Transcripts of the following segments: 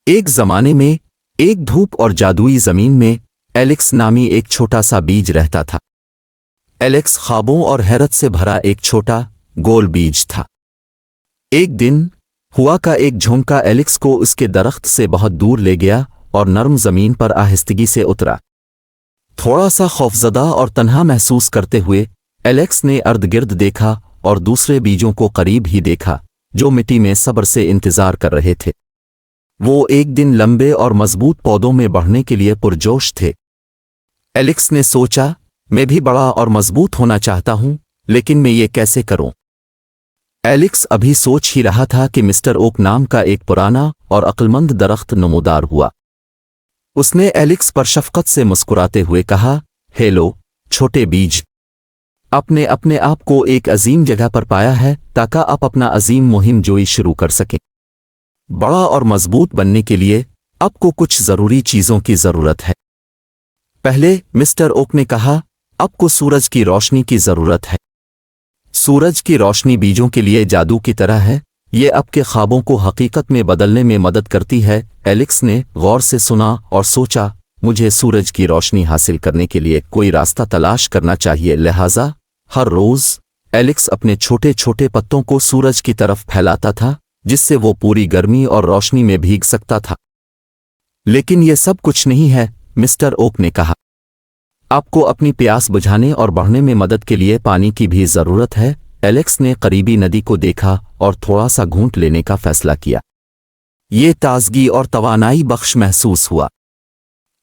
ایک زمانے میں ایک دھوپ اور جادوئی زمین میں ایلیکس نامی ایک چھوٹا سا بیج رہتا تھا۔ ایلیکس خوابوں اور حیرت سے بھرا ایک چھوٹا گول بیج تھا۔ ایک دن ہوا کا ایک جھونکا ایلیکس کو اس کے درخت سے بہت دور لے گیا اور نرم زمین پر آہستگی سے اترا۔ تھوڑا سا خوفزدہ اور تنہا محسوس کرتے ہوئے ایلیکس نے ارد گرد دیکھا اور دوسرے بیجوں کو قریب ہی دیکھا جو مٹی میں صبر سے انتظار کر رہے تھے۔ وہ ایک دن لمبے اور مضبوط پودوں میں بڑھنے کے لیے پرجوش تھے۔ ایلیکس نے سوچا، میں بھی بڑا اور مضبوط ہونا چاہتا ہوں، لیکن میں یہ کیسے کروں؟ ایلیکس ابھی سوچ ہی رہا تھا کہ مسٹر اوک نام کا ایک پرانا اور عقلمند درخت نمودار ہوا۔ اس نے ایلیکس پر شفقت سے مسکراتے ہوئے کہا، ہیلو چھوٹے بیج، اپنے آپ کو ایک عظیم جگہ پر پایا ہے تاکہ آپ اپنا عظیم مہم جوئی شروع کر سکیں۔ بڑا اور مضبوط بننے کے لیے آپ کو کچھ ضروری چیزوں کی ضرورت ہے۔ پہلے مسٹر اوک نے کہا، آپ کو سورج کی روشنی کی ضرورت ہے۔ سورج کی روشنی بیجوں کے لیے جادو کی طرح ہے، یہ آپ کے خوابوں کو حقیقت میں بدلنے میں مدد کرتی ہے۔ ایلیکس نے غور سے سنا اور سوچا، مجھے سورج کی روشنی حاصل کرنے کے لیے کوئی راستہ تلاش کرنا چاہیے۔ لہٰذا ہر روز ایلیکس اپنے چھوٹے چھوٹے پتوں کو سورج کی طرف پھیلاتا تھا جس سے وہ پوری گرمی اور روشنی میں بھیگ سکتا تھا۔ لیکن یہ سب کچھ نہیں ہے، مسٹر اوک نے کہا۔ آپ کو اپنی پیاس بجھانے اور بڑھنے میں مدد کے لیے پانی کی بھی ضرورت ہے۔ ایلیکس نے قریبی ندی کو دیکھا اور تھوڑا سا گھونٹ لینے کا فیصلہ کیا۔ یہ تازگی اور توانائی بخش محسوس ہوا۔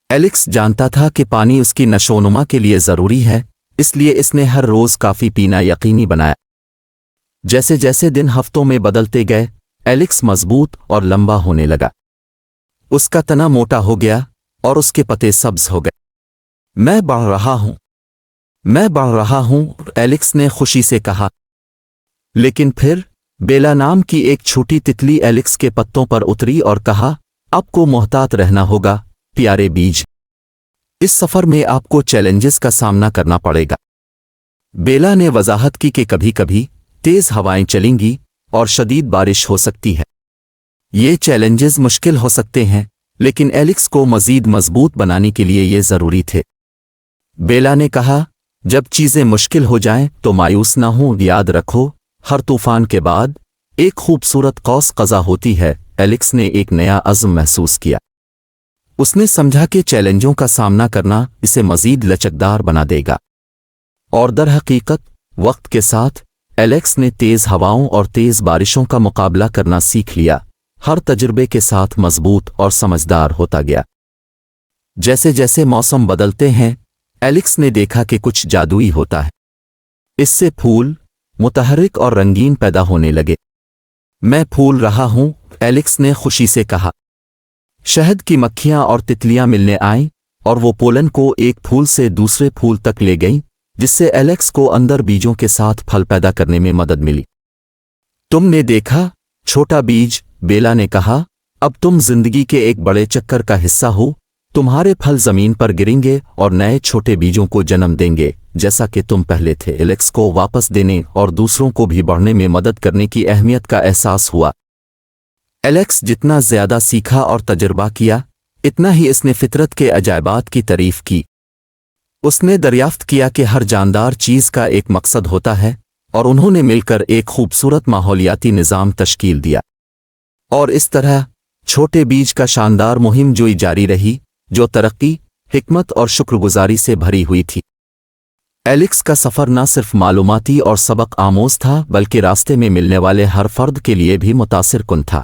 ایلیکس جانتا تھا کہ پانی اس کی نشوونما کے لیے ضروری ہے، اس لیے اس نے ہر روز کافی پینا یقینی بنایا۔ جیسے جیسے دن ہفتوں میں بدلتے گئے، ایلیکس مضبوط اور لمبا ہونے لگا۔ اس کا تنا موٹا ہو گیا اور اس کے پتے سبز ہو گئے۔ میں بڑھ رہا ہوں، ایلیکس نے خوشی سے کہا۔ لیکن پھر بیلا نام کی ایک چھوٹی تتلی ایلیکس کے پتوں پر اتری اور کہا، آپ کو محتاط رہنا ہوگا پیارے بیج، اس سفر میں آپ کو چیلنجز کا سامنا کرنا پڑے گا۔ بیلا نے وضاحت کی کہ کبھی کبھی تیز ہوائیں چلیں گی اور شدید بارش ہو سکتی ہے۔ یہ چیلنجز مشکل ہو سکتے ہیں، لیکن ایلیکس کو مزید مضبوط بنانے کے لیے یہ ضروری تھے۔ بیلا نے کہا، جب چیزیں مشکل ہو جائیں تو مایوس نہ ہوں، یاد رکھو ہر طوفان کے بعد ایک خوبصورت قوس قزح ہوتی ہے۔ ایلیکس نے ایک نیا عزم محسوس کیا۔ اس نے سمجھا کہ چیلنجوں کا سامنا کرنا اسے مزید لچکدار بنا دے گا، اور در حقیقت وقت کے ساتھ ایلیکس نے تیز ہواؤں اور تیز بارشوں کا مقابلہ کرنا سیکھ لیا، ہر تجربے کے ساتھ مضبوط اور سمجھدار ہوتا گیا۔ جیسے جیسے موسم بدلتے ہیں، ایلیکس نے دیکھا کہ کچھ جادوئی ہوتا ہے۔ اس سے پھول متحرک اور رنگین پیدا ہونے لگے۔ میں پھول رہا ہوں، ایلیکس نے خوشی سے کہا۔ شہد کی مکھیاں اور تتلیاں ملنے آئیں اور وہ پولن کو ایک پھول سے دوسرے پھول تک لے گئیں، جس سے ایلیکس کو اندر بیجوں کے ساتھ پھل پیدا کرنے میں مدد ملی۔ تم نے دیکھا چھوٹا بیج، بیلا نے کہا، اب تم زندگی کے ایک بڑے چکر کا حصہ ہو۔ تمہارے پھل زمین پر گریں گے اور نئے چھوٹے بیجوں کو جنم دیں گے جیسا کہ تم پہلے تھے۔ ایلیکس کو واپس دینے اور دوسروں کو بھی بڑھنے میں مدد کرنے کی اہمیت کا احساس ہوا۔ ایلیکس جتنا زیادہ سیکھا اور تجربہ کیا، اتنا ہی اس نے فطرت کے عجائبات کی تعریف کی۔ اس نے دریافت کیا کہ ہر جاندار چیز کا ایک مقصد ہوتا ہے، اور انہوں نے مل کر ایک خوبصورت ماحولیاتی نظام تشکیل دیا۔ اور اس طرح چھوٹے بیج کا شاندار مہم جوئی جاری رہی، جو ترقی، حکمت اور شکر گزاری سے بھری ہوئی تھی۔ ایلیکس کا سفر نہ صرف معلوماتی اور سبق آموز تھا، بلکہ راستے میں ملنے والے ہر فرد کے لیے بھی متاثر کن تھا۔